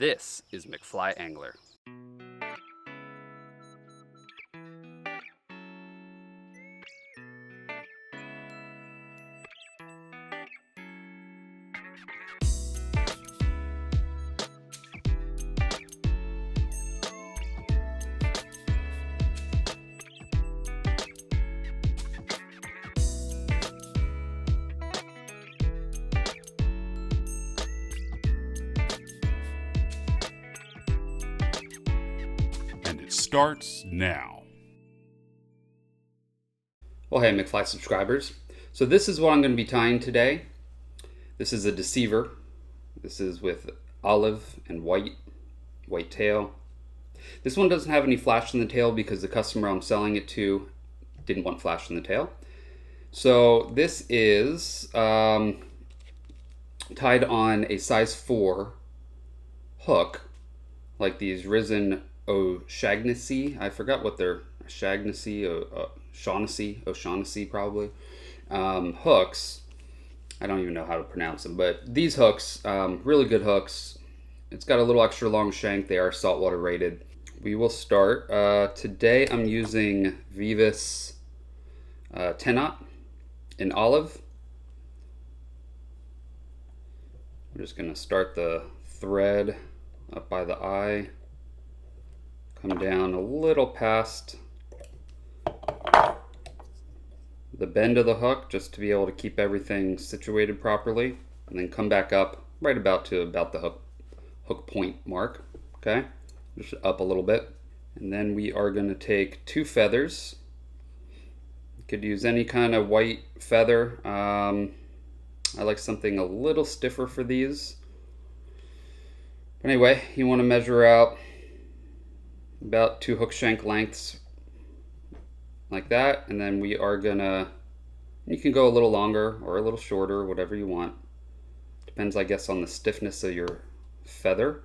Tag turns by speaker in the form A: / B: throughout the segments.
A: This is McFly Angler.
B: Starts now.
A: Well, hey, McFly subscribers. So this is what I'm going to be tying today. This is a Deceiver. This is with olive and white tail. This one doesn't have any flash in the tail because the customer I'm selling it to didn't want flash in the tail. So this is tied on a size 4 hook, like these risen O'Shaughnessy. I forgot what they're O'Shaughnessy probably. Hooks. I don't even know how to pronounce them, but these hooks, really good hooks. It's got a little extra long shank. They are saltwater rated. We will start. Today I'm using Vivus 10-aught in olive. I'm just going to start the thread up by the eye. Come down a little past the bend of the hook just to be able to keep everything situated properly, and then come back up right about the hook point mark. Okay, just up a little bit, and then we are going to take 2 feathers. You could use any kind of white feather. I like something a little stiffer for these. But anyway, you want to measure out about 2 hook shank lengths like that, and then we are gonna, you can go a little longer or a little shorter, whatever you want. Depends, I guess, on the stiffness of your feather.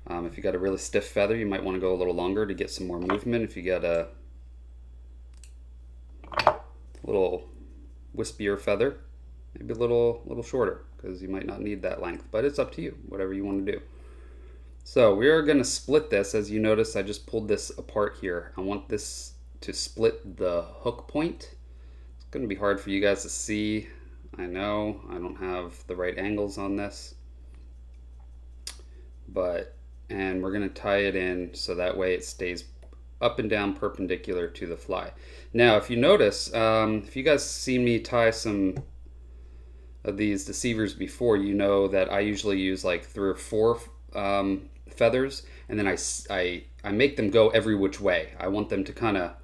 A: If you got a really stiff feather, you might want to go a little longer to get some more movement. If you got a little wispier feather, maybe a little shorter, because you might not need that length, but it's up to you, whatever you want to do. So we are going to split this. As you notice, I just pulled this apart here. I want this to split the hook point. It's going to be hard for you guys to see. I know I don't have the right angles on this, and we're going to tie it in so that way it stays up and down perpendicular to the fly. Now, if you notice, if you guys see me tie some of these deceivers before, you know that I usually use like 3 or 4 feathers, and then I make them go every which way. I want them to kind of,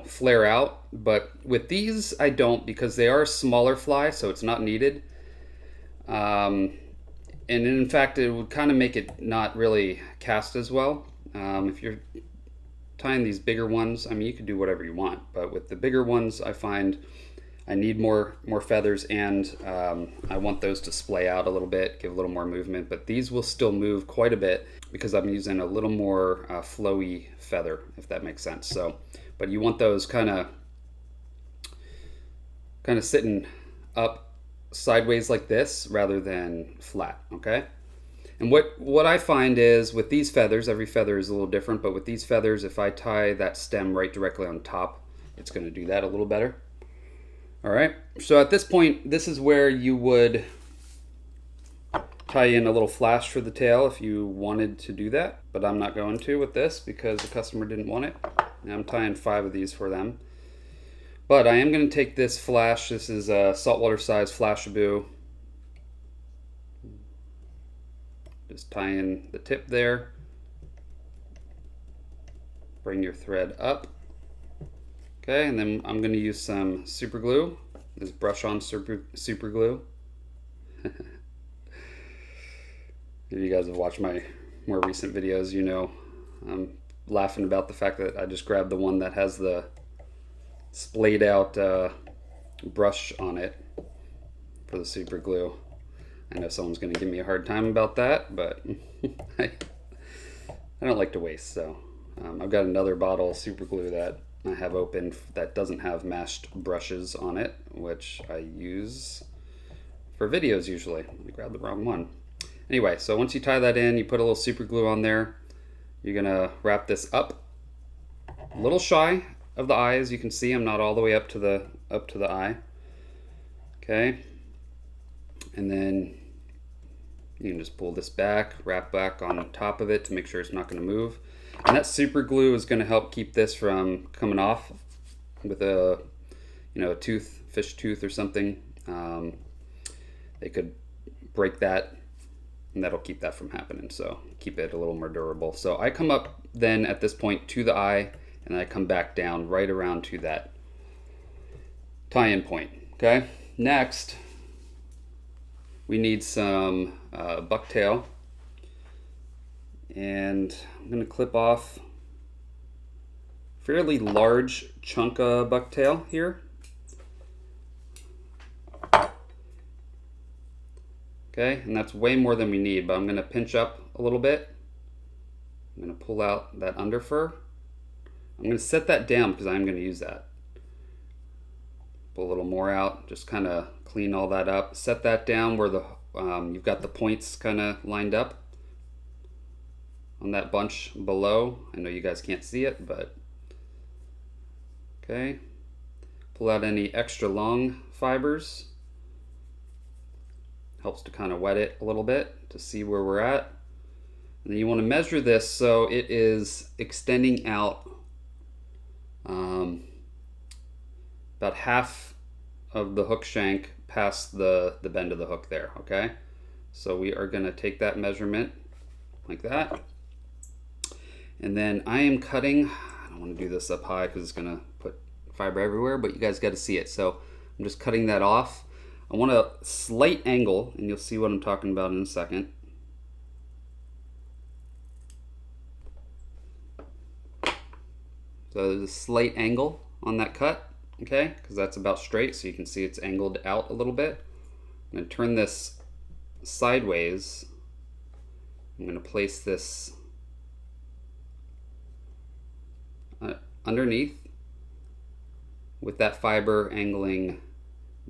A: flare out. But with these, I don't, because they are a smaller fly, so it's not needed. And in fact, it would kind of make it not really cast as well. If you're tying these bigger ones, I mean, you could do whatever you want, but with the bigger ones, I find I need more feathers, and I want those to splay out a little bit, give a little more movement, but these will still move quite a bit because I'm using a little more flowy feather, if that makes sense. So, but you want those kind of sitting up sideways like this rather than flat, okay? And what I find is with these feathers, every feather is a little different, but with these feathers, if I tie that stem right directly on top, it's going to do that a little better. All right, so at this point, this is where you would tie in a little flash for the tail if you wanted to do that, but I'm not going to with this because the customer didn't want it. And I'm tying 5 of these for them. But I am going to take this flash. This is a saltwater size Flashaboo. Just tie in the tip there. Bring your thread up. Okay, and then I'm going to use some super glue. This brush on super glue. If you guys have watched my more recent videos, you know I'm laughing about the fact that I just grabbed the one that has the splayed out brush on it for the super glue. I know someone's going to give me a hard time about that, but I don't like to waste, so I've got another bottle of super glue that I have open that doesn't have mashed brushes on it, which I use for videos usually. I grabbed the wrong one. Anyway, so once you tie that in, you put a little super glue on there. You're gonna wrap this up a little shy of the eye. As you can see, I'm not all the way up to the eye. Okay, and then you can just pull this back, wrap back on top of it to make sure it's not going to move. And that super glue is going to help keep this from coming off with a, a tooth, fish tooth or something. They could break that, and that'll keep that from happening. So keep it a little more durable. So I come up then at this point to the eye, and I come back down right around to that tie-in point. Okay. Next, we need some bucktail, and I'm going to clip off a fairly large chunk of bucktail here. Okay, and that's way more than we need, but I'm going to pinch up a little bit. I'm going to pull out that under fur. I'm going to set that down because I'm going to use that. Pull a little more out, just kind of clean all that up. Set that down where the you've got the points kind of lined up on that bunch below. I know you guys can't see it, but okay. Pull out any extra long fibers. Helps to kind of wet it a little bit to see where we're at. And then you want to measure this so it is extending out about half of the hook shank past the bend of the hook there, okay? So we are going to take that measurement like that. And then I am cutting, I don't want to do this up high because it's going to put fiber everywhere, but you guys got to see it. So I'm just cutting that off. I want a slight angle, and you'll see what I'm talking about in a second. So there's a slight angle on that cut, okay? Because that's about straight, so you can see it's angled out a little bit. I'm going to turn this sideways. I'm going to place this underneath with that fiber angling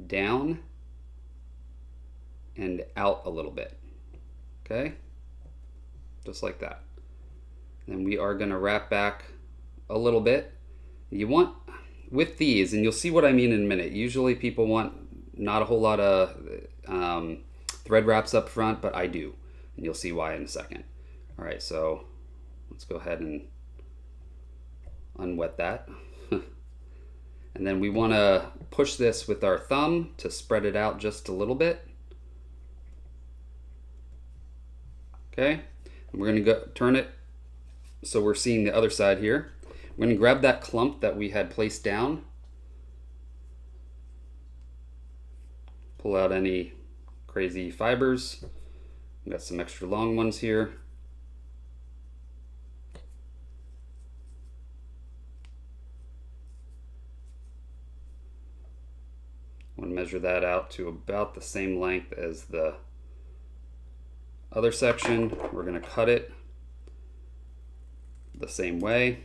A: down and out a little bit, okay? Just like that. Then we are going to wrap back a little bit. You want, with these, and you'll see what I mean in a minute, usually people want not a whole lot of thread wraps up front, but I do, and you'll see why in a second. All right, so let's go ahead and unwet that. And then we want to push this with our thumb to spread it out just a little bit. Okay, and we're going to go turn it so we're seeing the other side here. We're going to grab that clump that we had placed down, pull out any crazy fibers. We've got some extra long ones here. I want to measure that out to about the same length as the other section. We're going to cut it the same way.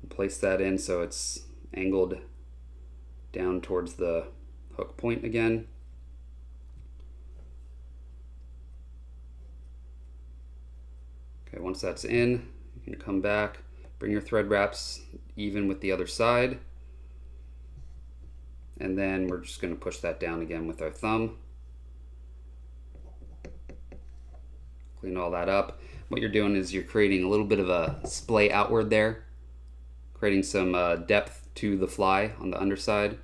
A: Place that in so it's angled down towards the hook point again. Okay, once that's in, you can come back, bring your thread wraps even with the other side, and then we're just going to push that down again with our thumb. Clean all that up. What you're doing is you're creating a little bit of a splay outward there, creating some depth to the fly on the underside.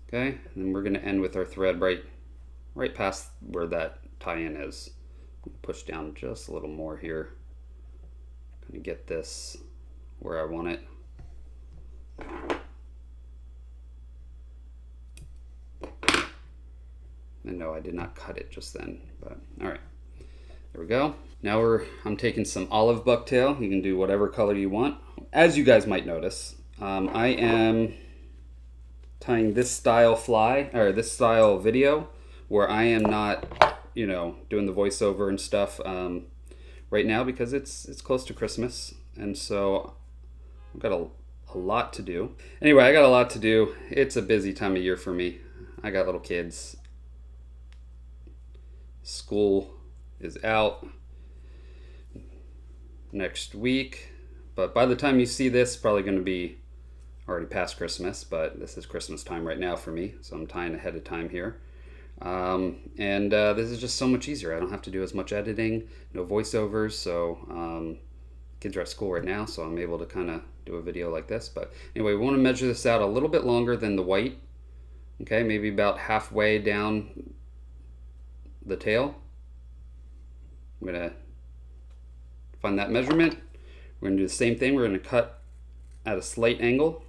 A: Okay, and then we're going to end with our thread right past where that tie-in is. Push down just a little more here. Going to get this where I want it. And no, I did not cut it just then, but all right. There we go. Now I'm taking some olive bucktail. You can do whatever color you want. As you guys might notice, I am tying this style fly, or this style video, where I am not, doing the voiceover and stuff right now because it's close to Christmas, and so I've got a lot to do. Anyway, I got a lot to do. It's a busy time of year for me. I got little kids. School is out next week, but by the time you see this, probably going to be already past Christmas, but this is Christmas time right now for me, so I'm tying ahead of time here. This is just so much easier. I don't have to do as much editing, no voiceovers, so kids are at school right now, so I'm able to kind of do a video like this. But anyway, we want to measure this out a little bit longer than the white. Okay, maybe about halfway down the tail. I'm going to find that measurement. We're going to do the same thing. We're going to cut at a slight angle.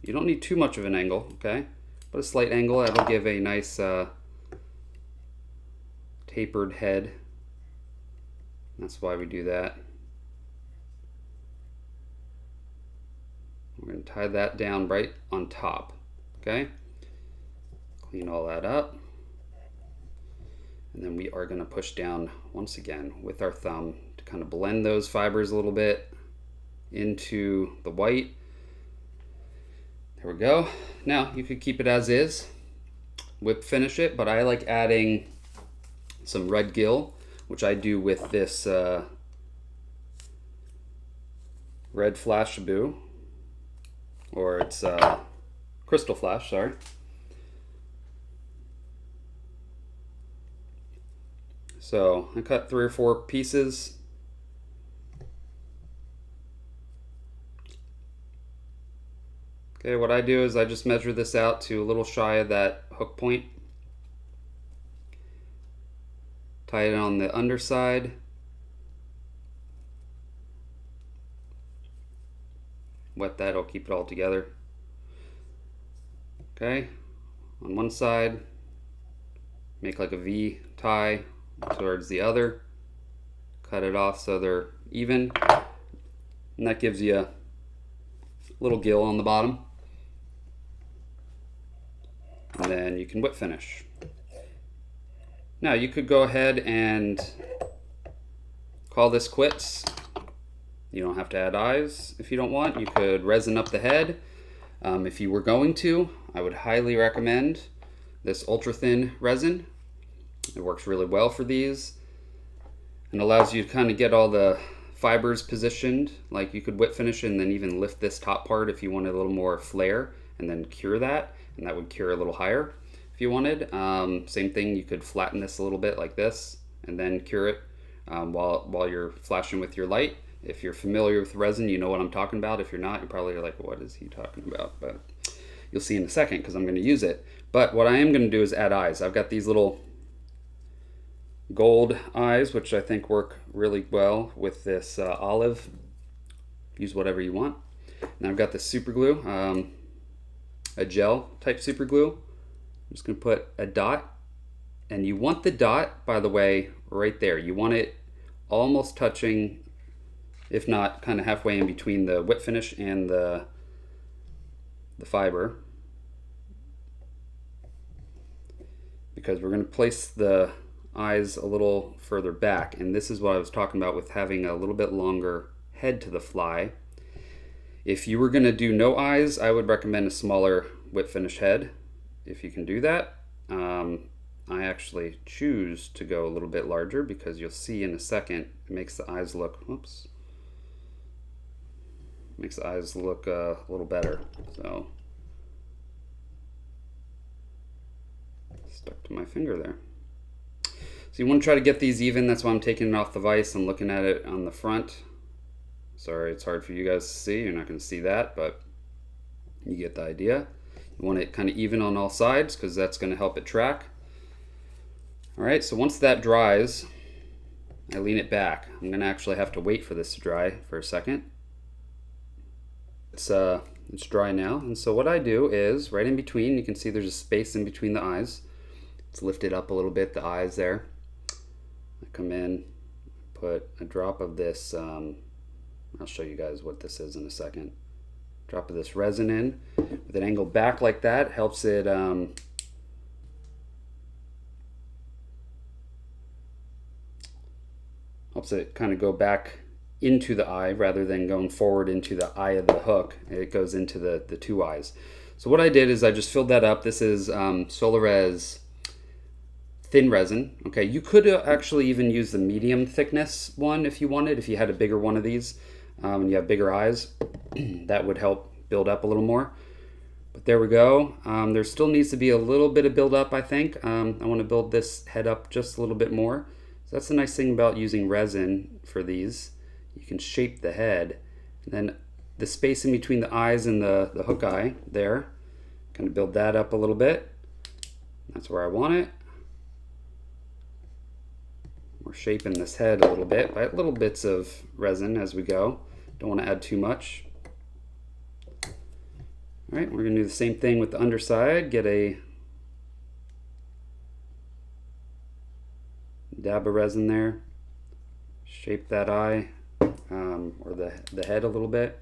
A: You don't need too much of an angle, okay? But a slight angle, that'll give a nice tapered head. That's why we do that. We're going to tie that down right on top, okay? Clean all that up. And then we are going to push down once again with our thumb to kind of blend those fibers a little bit into the white. There we go. Now you could keep it as is, whip finish it, but I like adding some red gill, which I do with this red flash boo, or it's crystal flash, sorry. So I cut 3 or 4 pieces. Okay, what I do is I just measure this out to a little shy of that hook point. Tie it on the underside. Wet that, it'll keep it all together. Okay, on one side, make like a V tie towards the other. Cut it off so they're even. And that gives you a little gill on the bottom. And then you can whip finish. Now you could go ahead and call this quits. You don't have to add eyes if you don't want. You could resin up the head. If you were going to, I would highly recommend this ultra thin resin. It works really well for these and allows you to kind of get all the fibers positioned. Like you could whip finish and then even lift this top part if you wanted a little more flare and then cure that, and that would cure a little higher if you wanted. Same thing, you could flatten this a little bit like this and then cure it while you're flashing with your light. If you're familiar with resin, you know what I'm talking about. If you're not, you're probably like, what is he talking about? But you'll see in a second because I'm going to use it. But what I am going to do is add eyes. I've got these little gold eyes, which I think work really well with this olive. Use whatever you want. Now I've got this super glue, a gel type super glue. I'm just going to put a dot, and you want the dot, by the way, right there. You want it almost touching, if not kind of halfway in between the whip finish and the fiber, because we're going to place the eyes a little further back, and this is what I was talking about with having a little bit longer head to the fly. If you were going to do no eyes, I would recommend a smaller whip finish head if you can do that. I actually choose to go a little bit larger because you'll see in a second it makes the eyes look, oops, makes the eyes look a little better. So stuck to my finger there. So you want to try to get these even. That's why I'm taking it off the vise. I'm looking at it on the front. Sorry, it's hard for you guys to see. You're not going to see that, but you get the idea. You want it kind of even on all sides because that's going to help it track. All right, so once that dries, I lean it back. I'm going to actually have to wait for this to dry for a second. It's dry now, and so what I do is right in between, you can see there's a space in between the eyes. Let's lift it up a little bit, the eyes there. I come in, put a drop of this, I'll show you guys what this is in a second. Drop of this resin in with an angle back like that, helps it kind of go back into the eye rather than going forward into the eye of the hook. It goes into the two eyes. So what I did is I just filled that up. This is Solarez thin resin. Okay, you could actually even use the medium thickness one if you wanted, if you had a bigger one of these and you have bigger eyes. That would help build up a little more. But there we go. There still needs to be a little bit of build up, I think. I want to build this head up just a little bit more. So that's the nice thing about using resin for these. You can shape the head. And then the space in between the eyes and the hook eye there, kind of build that up a little bit. That's where I want it. We're shaping this head a little bit by little bits of resin as we go. Don't want to add too much. All right, we're going to do the same thing with the underside. Get a dab of resin there. Shape that eye or the head a little bit.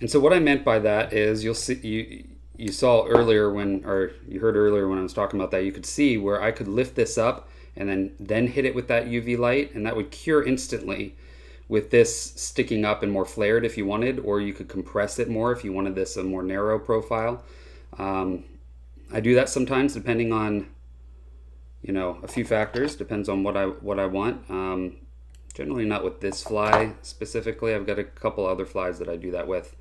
A: And so what I meant by that is you'll see you saw earlier or you heard earlier when I was talking about that, you could see where I could lift this up and then hit it with that UV light, and that would cure instantly with this sticking up and more flared if you wanted, or you could compress it more if you wanted this a more narrow profile. I do that sometimes depending on, you know, a few factors. Depends on what I want. Generally not with this fly specifically. I've got a couple other flies that I do that with.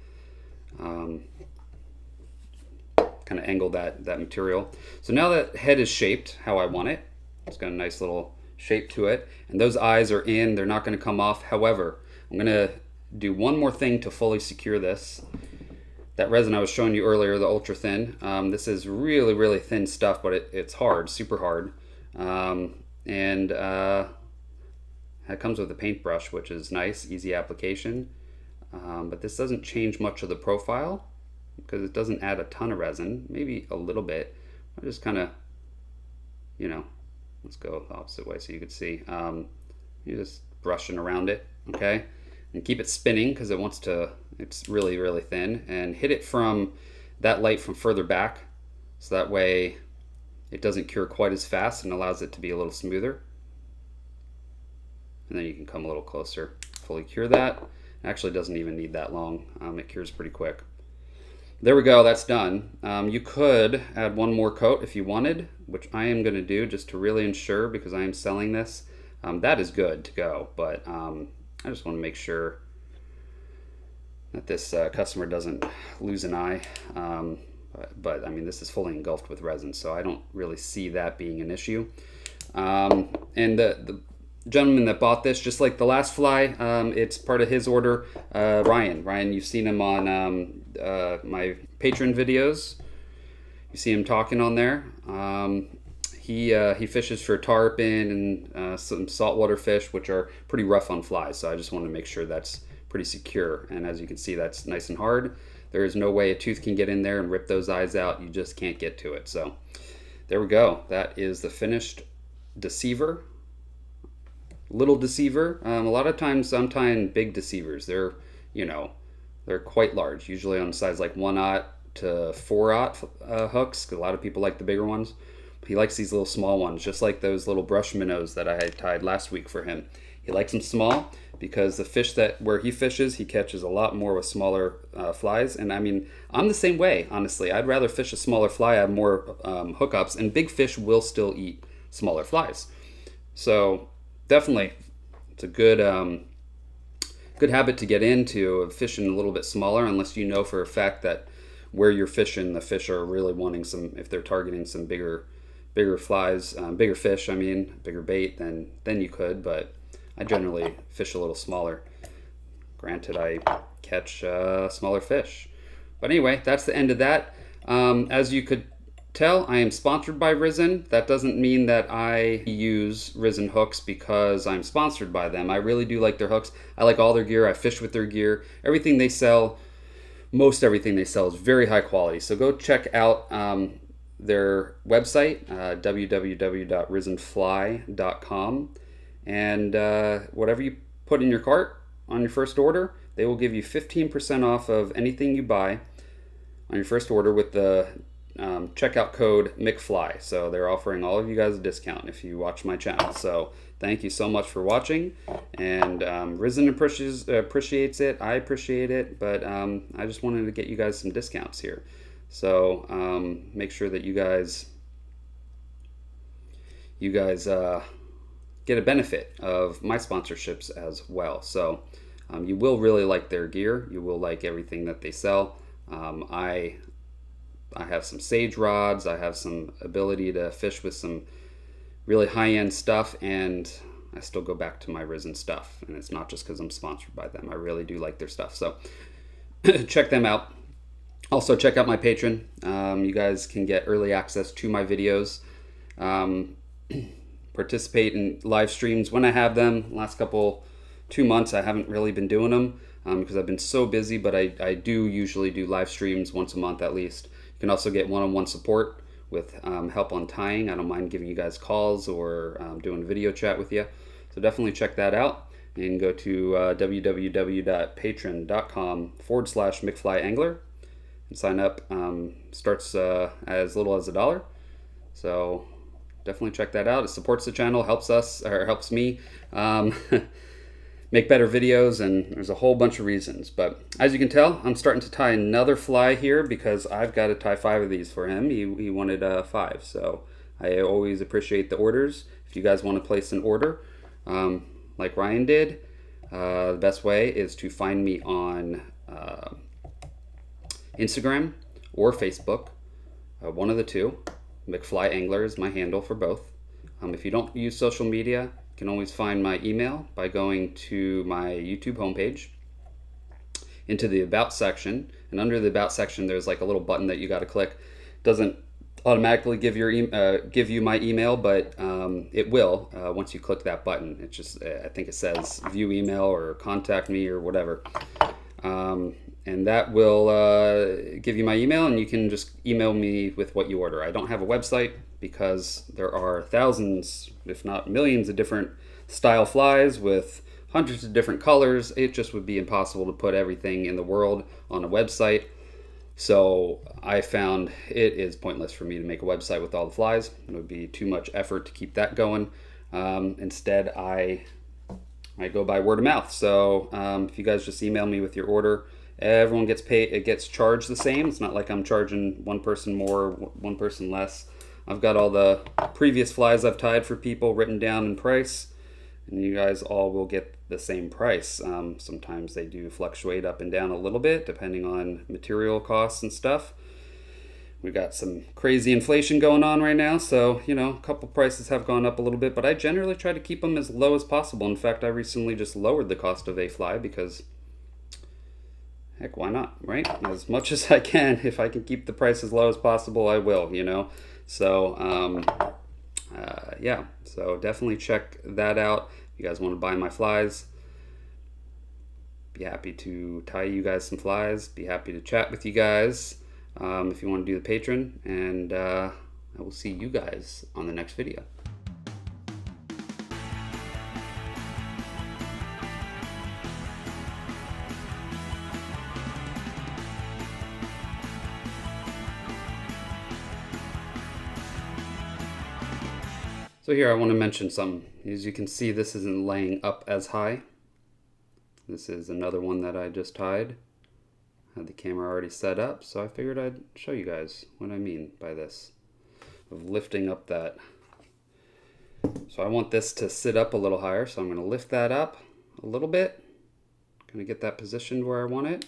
A: Kind of angle that material. So now that head is shaped how I want it, it's got a nice little shape to it, and those eyes are in, they're not going to come off. However, I'm going to do one more thing to fully secure this. That resin I was showing you earlier, the ultra thin, this is really thin stuff, but it's hard, super hard. It comes with a paintbrush, which is nice, easy application. But this doesn't change much of the profile because it doesn't add a ton of resin, maybe a little bit. I just kind of, you know, let's go the opposite way so you can see. You're just brushing around it, okay? And keep it spinning because it's really thin, and hit it from that light from further back so that way it doesn't cure quite as fast and allows it to be a little smoother. And then you can come a little closer, fully cure that. It actually doesn't even need that long. It cures pretty quick. There we go, that's done. You could add one more coat if you wanted, which I am going to do just to really ensure, because I am selling this. That is good to go, but I just want to make sure that this customer doesn't lose an eye. But I mean, this is fully engulfed with resin, so I don't really see that being an issue. And the gentleman that bought this, just like the last fly, it's part of his order. Ryan, you've seen him on my Patreon videos. You see him talking on there. He fishes for tarpon and some saltwater fish, which are pretty rough on flies. So I just want to make sure that's pretty secure. And as you can see, that's nice and hard. There is no way a tooth can get in there and rip those eyes out. You just can't get to it. So there we go. That is the finished Deceiver. Little Deceiver. A lot of times I'm tying big Deceivers. They're quite large, usually on size like 1/0 to 4/0 hooks. A lot of people like the bigger ones. He likes these little small ones, just like those little brush minnows that I had tied last week for him. He likes them small because the fish where he fishes, he catches a lot more with smaller flies. And I mean, I'm the same way, honestly. I'd rather fish a smaller fly, have more hookups, and big fish will still eat smaller flies. So definitely, it's a good habit to get into, of fishing a little bit smaller, unless you know for a fact that where you're fishing, the fish are really wanting if they're targeting some bigger flies, bigger fish, bigger bait, then you could, but I generally fish a little smaller. Granted, I catch smaller fish. But anyway, that's the end of that. As you could tell, I am sponsored by Risen. That doesn't mean that I use Risen hooks because I'm sponsored by them. I really do like their hooks. I like all their gear. I fish with their gear. Everything they sell, most everything they sell is very high quality. So go check out their website, www.risenfly.com. And whatever you put in your cart on your first order, they will give you 15% off of anything you buy on your first order with the checkout code McFly. So they're offering all of you guys a discount if you watch my channel. So thank you so much for watching. And Risen appreciates it. I appreciate it, but I just wanted to get you guys some discounts here. So make sure that you guys get a benefit of my sponsorships as well. So you will really like their gear. You will like everything that they sell. I have some sage rods. I have some ability to fish with some really high-end stuff, and I still go back to my Risen stuff. And it's not just because I'm sponsored by them. I really do like their stuff. So check them out. Also, check out my Patreon. You guys can get early access to my videos. Participate in live streams when I have them. Last 2 months, I haven't really been doing them because I've been so busy, but I do usually do live streams once a month at least. You can also get one-on-one support with help on tying. I don't mind giving you guys calls or doing video chat with you. So definitely check that out. And go to www.patreon.com/McFlyAngler and sign up. Starts as little as $1. So definitely check that out. It supports the channel, helps us, or helps me make better videos, and there's a whole bunch of reasons. But as you can tell, I'm starting to tie another fly here because I've got to tie 5 of these for him. He wanted 5, so I always appreciate the orders. If you guys want to place an order, like Ryan did, the best way is to find me on Instagram or Facebook, one of the two. McFly Angler is my handle for both. If you don't use social media, you can always find my email by going to my YouTube homepage, into the About section, and under the About section there's like a little button that you got to click. It doesn't automatically give you my email, but it will once you click that button. It's just I think it says view email or contact me or whatever. And that will give you my email, and you can just email me with what you order. I don't have a website because there are thousands, if not millions, of different style flies with hundreds of different colors. It just would be impossible to put everything in the world on a website. So I found it is pointless for me to make a website with all the flies. It would be too much effort to keep that going. Instead, I go by word of mouth. So if you guys just email me with your order, everyone gets paid. It gets charged the same. It's not like I'm charging one person more, one person less. I've got all the previous flies I've tied for people written down in price, and you guys all will get the same price. Sometimes they do fluctuate up and down a little bit depending on material costs and stuff. We got some crazy inflation going on right now, so a couple prices have gone up a little bit, but I generally try to keep them as low as possible. In fact, I recently just lowered the cost of a fly because heck, why not, right? As much as I can. If I can keep the price as low as possible, I will, So, yeah, so definitely check that out. If you guys want to buy my flies, be happy to tie you guys some flies. Be happy to chat with you guys if you want to do the Patreon. And I will see you guys on the next video. So here I want to mention something. As you can see, this isn't laying up as high. This is another one that I just tied. Had the camera already set up, so I figured I'd show you guys what I mean by this, of lifting up that. So I want this to sit up a little higher, so I'm going to lift that up a little bit. Going to get that positioned where I want it.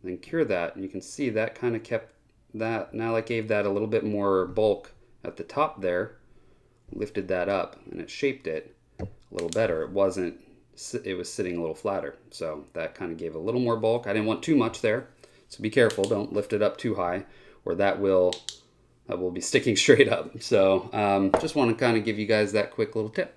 A: Then cure that, and you can see that kind of kept that. Now I gave that a little bit more bulk at the top there. Lifted that up, and it shaped it a little better. It was sitting a little flatter, so that kind of gave a little more bulk. I didn't want too much there, so be careful. Don't lift it up too high, or that will be sticking straight up. So just want to kind of give you guys that quick little tip.